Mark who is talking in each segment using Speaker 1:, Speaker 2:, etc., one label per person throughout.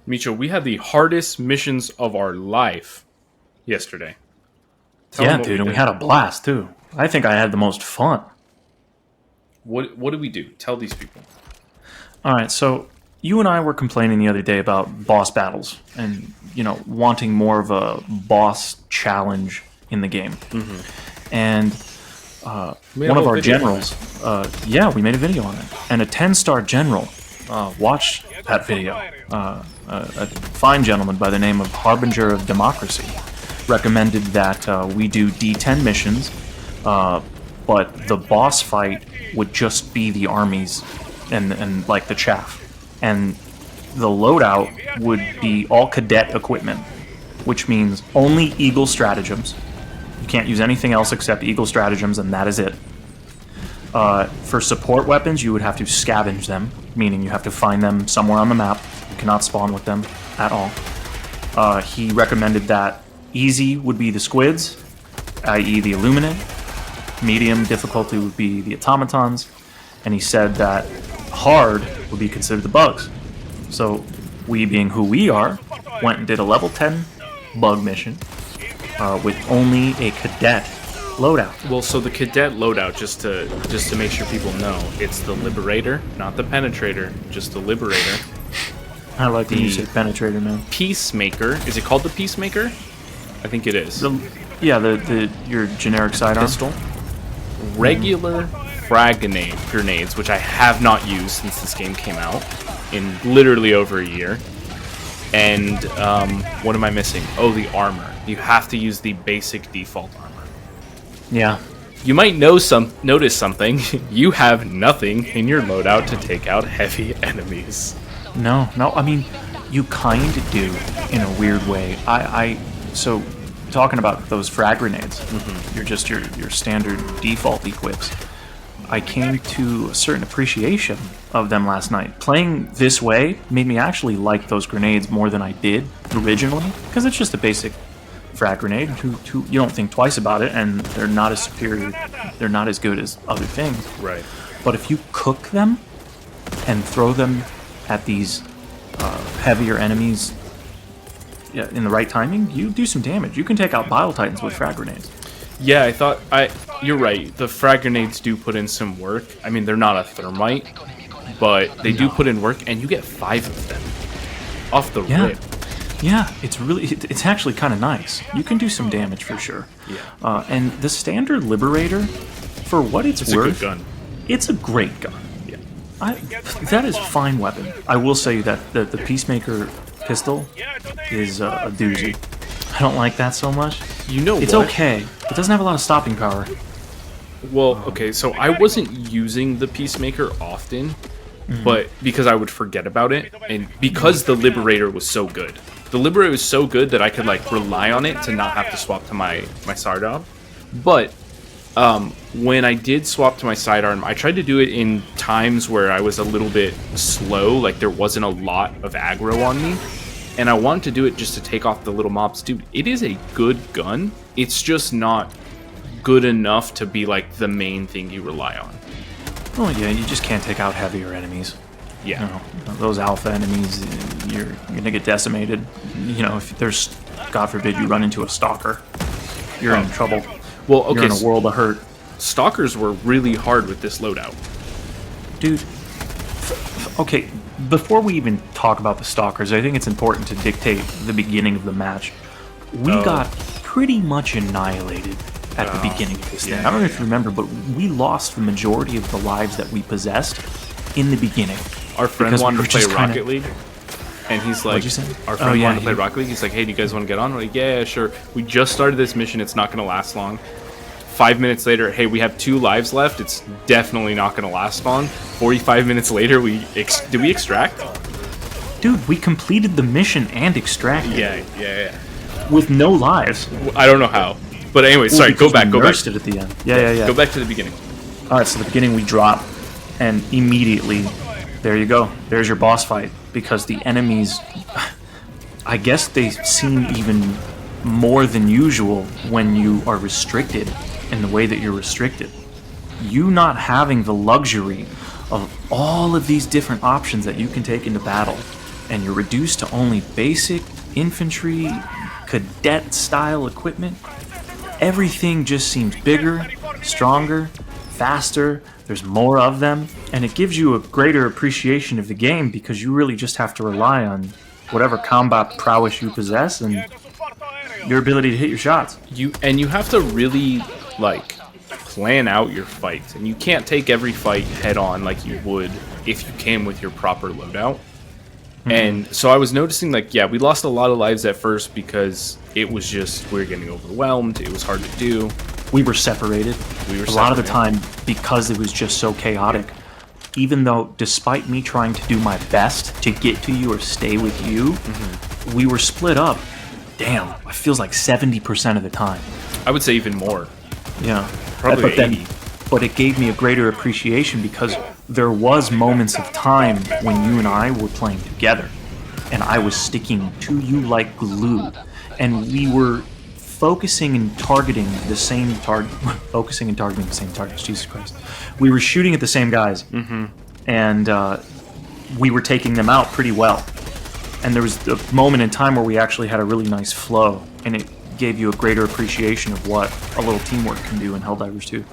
Speaker 1: Micho, we had the hardest missions of our life yesterday.
Speaker 2: Yeah, dude, and we had a blast, too. I think I had the most fun.
Speaker 1: What did we do? Tell these people.
Speaker 2: All right, so you and I were complaining the other day about boss battles and, wanting more of a boss challenge in the game. Mm-hmm. And one of our generals, we made a video on it. And a 10-star general watched that video. A fine gentleman by the name of Harbinger of Democracy recommended that we do D10 missions, but the boss fight would just be the armies and like the chaff. And the loadout would be all cadet equipment, which means only Eagle stratagems. You can't use anything else except Eagle stratagems, and that is it. For support weapons, you would have to scavenge them, meaning you have to find them somewhere on the map. You cannot spawn with them at all. He recommended that easy would be the squids, i.e. the Illuminate. Medium difficulty would be the automatons. And he said that hard would be considered the bugs. So we, being who we are, went and did a level 10 bug mission with only a cadet loadout.
Speaker 1: Well, so the Cadet Loadout, just to make sure people know, it's the Liberator, not the Penetrator, just the Liberator.
Speaker 2: I like when you say Penetrator, man.
Speaker 1: Peacemaker. Is it called the Peacemaker? I think it is.
Speaker 2: Your generic sidearm
Speaker 1: pistol. Regular frag grenades, which I have not used since this game came out in literally over a year. And what am I missing? Oh, the armor. You have to use the basic default armor.
Speaker 2: Yeah.
Speaker 1: You might notice something. You have nothing in your loadout to take out heavy enemies.
Speaker 2: No, I mean, you kind of do in a weird way. So talking about those frag grenades, you're just your standard default equips. I came to a certain appreciation of them last night. Playing this way made me actually like those grenades more than I did originally, because it's just a basic frag grenade. You don't think twice about it, and they're not as superior. They're not as good as other things.
Speaker 1: Right.
Speaker 2: But if you cook them and throw them at these heavier enemies in the right timing, you do some damage. You can take out Bile Titans with frag grenades.
Speaker 1: Yeah, you're right. The frag grenades do put in some work. I mean, they're not a thermite, but they do put in work, and you get 5 of them off the rip.
Speaker 2: Yeah, it's actually kind of nice. You can do some damage for sure.
Speaker 1: Yeah.
Speaker 2: And the standard Liberator, for what it's worth,
Speaker 1: a good gun.
Speaker 2: It's a great gun.
Speaker 1: Yeah.
Speaker 2: That is a fine weapon. I will say that the Peacemaker pistol is a doozy. I don't like that so much. It's okay. It doesn't have a lot of stopping power.
Speaker 1: Well, okay, so I wasn't using the Peacemaker often, but because I would forget about it, and because the Liberator was so good. The Liberator was so good that I could rely on it to not have to swap to my sidearm. But when I did swap to my sidearm, I tried to do it in times where I was a little bit slow, like there wasn't a lot of aggro on me. And I wanted to do it just to take off the little mobs. Dude, it is a good gun. It's just not good enough to be the main thing you rely on.
Speaker 2: Oh yeah, you just can't take out heavier enemies.
Speaker 1: Yeah.
Speaker 2: Those alpha enemies, you're gonna get decimated. If there's, God forbid, you run into a stalker, you're in trouble.
Speaker 1: Well, okay,
Speaker 2: you're in a world of hurt.
Speaker 1: Stalkers were really hard with this loadout.
Speaker 2: Dude, okay, before we even talk about the stalkers, I think it's important to dictate the beginning of the match. We got pretty much annihilated at the beginning of this thing. I don't know if you remember, but we lost the majority of the lives that we possessed in the beginning.
Speaker 1: Our friend wanted to play Rocket League, and he's like,
Speaker 2: what'd you say?
Speaker 1: Our friend wanted to play Rocket League. He's like, hey, do you guys want to get on? We're like, yeah, sure. We just started this mission. It's not going to last long. 5 minutes later, hey, we have 2 lives left. It's definitely not going to last long. 45 minutes later, did we extract?
Speaker 2: Dude, we completed the mission and extracted.
Speaker 1: Yeah.
Speaker 2: With no lives.
Speaker 1: I don't know how. But anyway, sorry, go back.
Speaker 2: It at the end. Yeah.
Speaker 1: Go back to the beginning.
Speaker 2: All right, so the beginning we drop, and immediately, there you go. There's your boss fight. Because the enemies, I guess they seem even more than usual when you are restricted in the way that you're restricted. You not having the luxury of all of these different options that you can take into battle and you're reduced to only basic infantry, cadet-style equipment, everything just seems bigger, stronger, faster, there's more of them, and it gives you a greater appreciation of the game because you really just have to rely on whatever combat prowess you possess and your ability to hit your shots.
Speaker 1: You have to really like plan out your fights, and you can't take every fight head on like you would if you came with your proper loadout. And so I was noticing, like, yeah, we lost a lot of lives at first because it was just, we were getting overwhelmed. It was hard to do.
Speaker 2: We were separated. A lot of the time because it was just so chaotic. Even though, despite me trying to do my best to get to you or stay with you, we were split up. Damn, it feels like 70% of the time.
Speaker 1: I would say even more.
Speaker 2: Yeah.
Speaker 1: Probably 80.
Speaker 2: But it gave me a greater appreciation because there was moments of time when you and I were playing together, and I was sticking to you like glue, and we were focusing and targeting the same target. Focusing and targeting the same targets. Jesus Christ, we were shooting at the same guys, and we were taking them out pretty well. And there was a moment in time where we actually had a really nice flow, and it gave you a greater appreciation of what a little teamwork can do in Helldivers 2.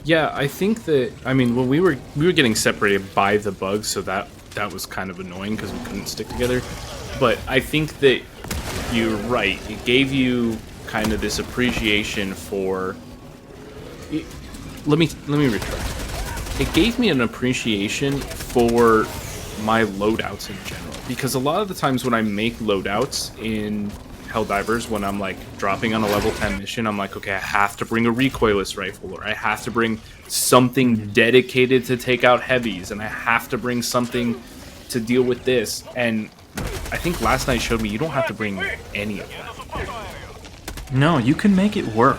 Speaker 1: Yeah, I think that, I mean, when we were getting separated by the bugs, so that was kind of annoying because we couldn't stick together. But I think that you're right. It gave you kind of this appreciation for. Let me retract. It gave me an appreciation for my loadouts in general, because a lot of the times when I make loadouts in Helldivers, when I'm like dropping on a level 10 mission, I'm like, okay, I have to bring a recoilless rifle, or I have to bring something dedicated to take out heavies, and I have to bring something to deal with this. And I think last night showed me you don't have to bring any of that.
Speaker 2: No, you can make it work.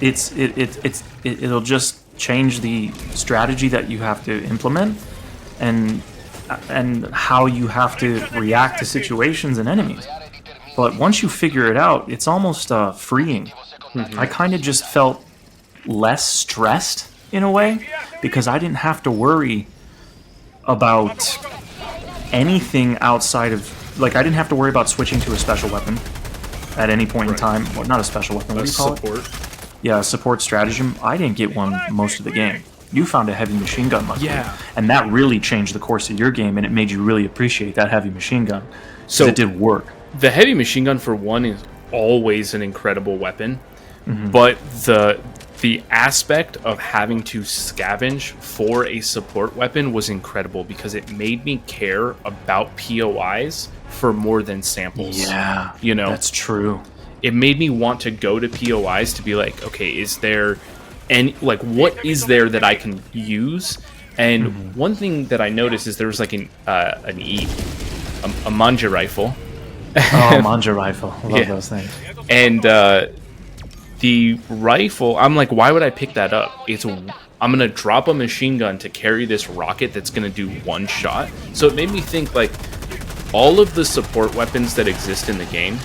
Speaker 2: It'll just change the strategy that you have to implement, and how you have to react to situations and enemies. But once you figure it out, it's almost freeing. I kind of just felt less stressed in a way because I didn't have to worry about anything outside of, like, I didn't have to worry about switching to a special weapon at any point in time. Well, not a special weapon, what do you call it? Yeah, a support stratagem. I didn't get one most of the game. You found a heavy machine gun, luckily.
Speaker 1: Yeah.
Speaker 2: And that really changed the course of your game, and it made you really appreciate that heavy machine gun.
Speaker 1: So
Speaker 2: it did work.
Speaker 1: The heavy machine gun, for one, is always an incredible weapon, but the aspect of having to scavenge for a support weapon was incredible because it made me care about POIs for more than samples.
Speaker 2: Yeah,
Speaker 1: you know,
Speaker 2: that's true.
Speaker 1: It made me want to go to POIs to be like, okay, is there any, like, what is there that I can use? And one thing that I noticed is there was like a manja rifle.
Speaker 2: Oh, manja rifle. I love those things.
Speaker 1: And the rifle, I'm like, why would I pick that up? I'm gonna drop a machine gun to carry this rocket that's gonna do one shot. So it made me think, like, all of the support weapons that exist in the game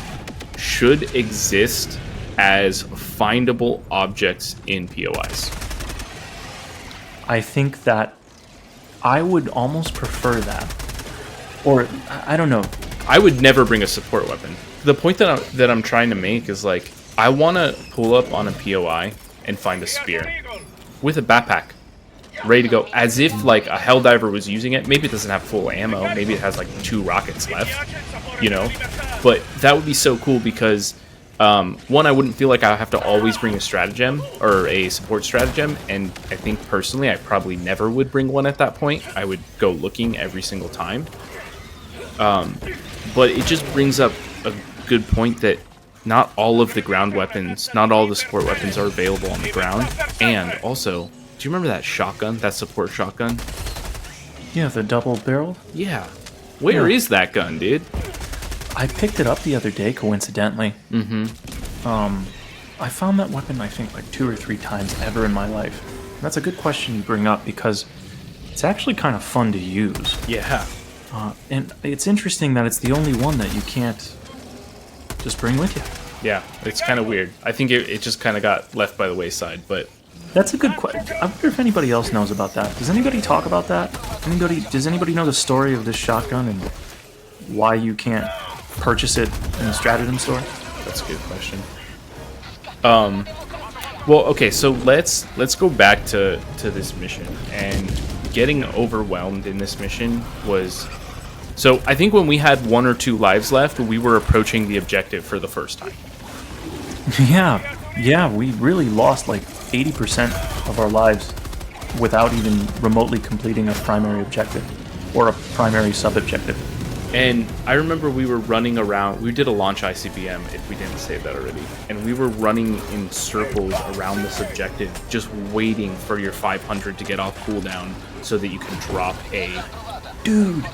Speaker 1: should exist as findable objects in POIs.
Speaker 2: I think that I would almost prefer that. Or, I don't know.
Speaker 1: I would never bring a support weapon. The point that I'm trying to make is, like, I want to pull up on a POI and find a spear with a backpack ready to go, as if like a Helldiver was using it. Maybe it doesn't have full ammo, maybe it has like 2 rockets left, you know, but that would be so cool because one, I wouldn't feel like I have to always bring a stratagem or a support stratagem, and I think personally I probably never would bring one at that point. I would go looking every single time, but it just brings up a good point that not all of the ground weapons, not all the support weapons are available on the ground. And also, do you remember that shotgun, that support shotgun?
Speaker 2: Yeah, the double barreled?
Speaker 1: Yeah. Where is that gun, dude?
Speaker 2: I picked it up the other day, coincidentally. I found that weapon, I think, like 2 or 3 times ever in my life. And that's a good question you bring up because it's actually kind of fun to use.
Speaker 1: Yeah.
Speaker 2: And it's interesting that it's the only one that you can't just bring with you.
Speaker 1: Yeah, it's kind of weird. I think it just kind of got left by the wayside, but...
Speaker 2: That's a good question. I wonder if anybody else knows about that. Does anybody talk about that? Does anybody know the story of this shotgun and why you can't purchase it in the stratagem store?
Speaker 1: That's a good question. Well, okay, so let's go back to this mission. And getting overwhelmed in this mission was... So I think when we had 1 or 2 lives left, we were approaching the objective for the first time.
Speaker 2: Yeah, we really lost like 80% of our lives without even remotely completing a primary objective or a primary sub-objective.
Speaker 1: And I remember we were running around. We did a launch ICBM, if we didn't say that already. And we were running in circles around this objective, just waiting for your 500 to get off cooldown so that you can drop a...
Speaker 2: Dude,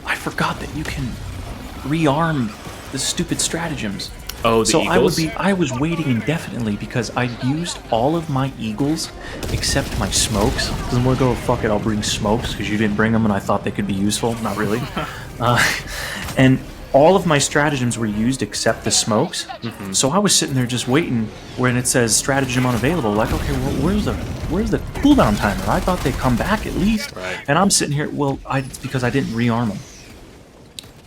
Speaker 2: I forgot that you can rearm the stupid stratagems.
Speaker 1: Oh, the eagles?
Speaker 2: I was waiting indefinitely because I used all of my eagles except my smokes. Because I'm gonna go, fuck it, I'll bring smokes because you didn't bring them and I thought they could be useful. Not really. And all of my stratagems were used except the smokes. Mm-hmm. So I was sitting there just waiting when it says stratagem unavailable. Like, okay, well, where's the cooldown timer? I thought they'd come back at least.
Speaker 1: Right.
Speaker 2: And I'm sitting here, well, it's because I didn't rearm them.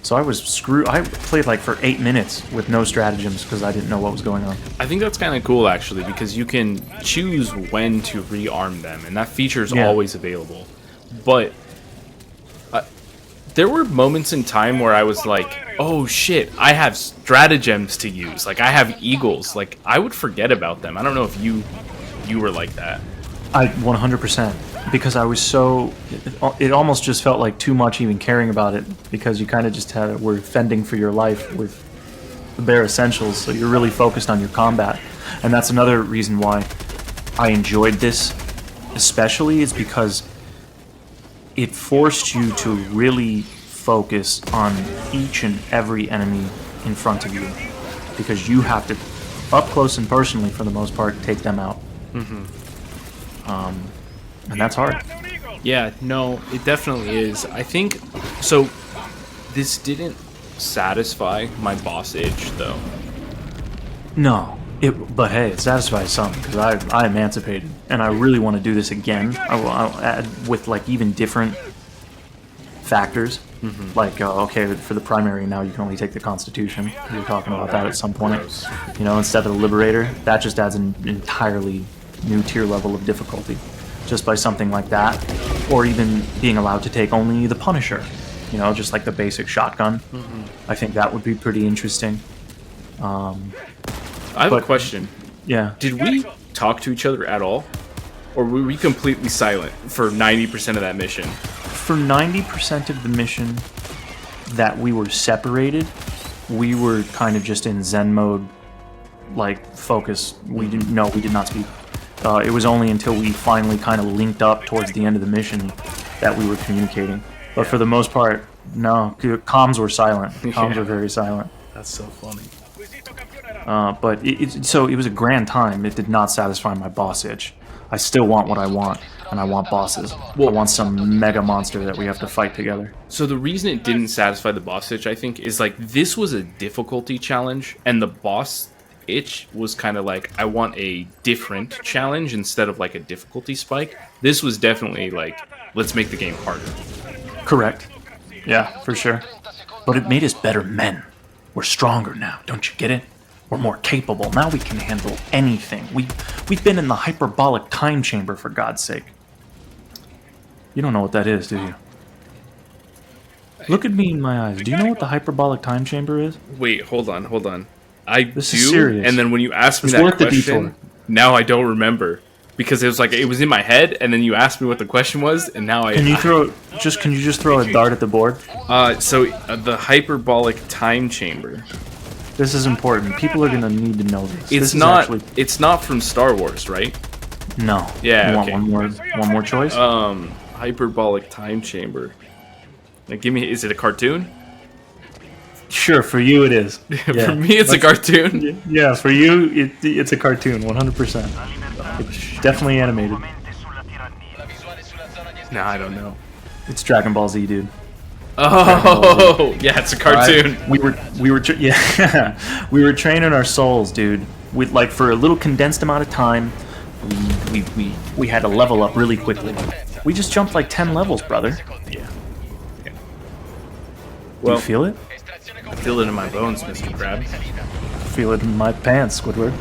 Speaker 2: So I was screwed. I played like for 8 minutes with no stratagems because I didn't know what was going on.
Speaker 1: I think that's kind of cool, actually, because you can choose when to rearm them, and that feature is always available. But there were moments in time where I was like, oh shit, I have stratagems to use. Like, I have eagles. Like, I would forget about them. I don't know if you were like that.
Speaker 2: I 100%. Because I was so... It almost just felt like too much even caring about it, because you kind of just were fending for your life with the bare essentials, so you're really focused on your combat. And that's another reason why I enjoyed this especially, is because it forced you to really focus on each and every enemy in front of you, because you have to, up close and personally for the most part, take them out.
Speaker 1: Mm-hmm.
Speaker 2: And that's hard.
Speaker 1: Yeah, no, it definitely is. I think, so this didn't satisfy my boss itch, though.
Speaker 2: No, but hey, it satisfies something, because I emancipated, and I really want to do this again. I'll add with like even different factors. Mm-hmm. Like, okay, for the primary now you can only take the Constitution. We were talking about that at some point. You know, instead of the Liberator, that just adds an entirely new tier level of difficulty. Just by something like that, or even being allowed to take only the Punisher, you know, just like the basic shotgun. Mm-hmm. I think that would be pretty interesting.
Speaker 1: I have a question.
Speaker 2: Yeah.
Speaker 1: Did we talk to each other at all? Or were we completely silent for 90% of that mission?
Speaker 2: For 90% of the mission that we were separated, we were kind of just in Zen mode, like, focus. We did not speak. It was only until we finally kind of linked up towards the end of the mission that we were communicating. But for the most part, no, comms were silent. Comms were very silent.
Speaker 1: That's so funny.
Speaker 2: But so it was a grand time. It did not satisfy my boss itch. I still want what I want, and I want bosses. Well, I want some mega monster that we have to fight together.
Speaker 1: So the reason it didn't satisfy the boss itch, I think, is like this was a difficulty challenge, and the boss itch was kind of like, I want a different challenge instead of like a difficulty spike. This was definitely like, let's make the game harder.
Speaker 2: Correct. Yeah, for sure. But it made us better men. We're stronger now, don't you get it? We're more capable. Now we can handle anything. We've been in the hyperbolic time chamber, for God's sake. You don't know what that is, do you? Look at me in my eyes. Do you know what the hyperbolic time chamber is?
Speaker 1: Wait, hold on.
Speaker 2: This is serious.
Speaker 1: And then when you asked me that question, now I don't remember, because it was like it was in my head, and then you asked me what the question was, and now I. Can you
Speaker 2: just throw a dart at the board?
Speaker 1: The hyperbolic time chamber.
Speaker 2: This is important. People are gonna need to know this.
Speaker 1: It's not from Star Wars, right?
Speaker 2: No.
Speaker 1: Yeah.
Speaker 2: You
Speaker 1: okay.
Speaker 2: want one more choice?
Speaker 1: Hyperbolic time chamber. Now, give me. Is it a cartoon?
Speaker 2: Sure, for you it is. Yeah.
Speaker 1: For me, it's a cartoon.
Speaker 2: Yeah, for you, it's a cartoon, 100%. It's definitely animated.
Speaker 1: No, I don't know.
Speaker 2: It's Dragon Ball Z, dude.
Speaker 1: Oh, yeah, it's a cartoon.
Speaker 2: Right. We were training our souls, dude. With like for a little condensed amount of time, we had to level up really quickly. We just jumped like 10 levels, brother.
Speaker 1: Yeah.
Speaker 2: Do
Speaker 1: Well,
Speaker 2: you feel it?
Speaker 1: feel it in my bones, Mr. Crab.
Speaker 2: Feel it in my pants, Squidward.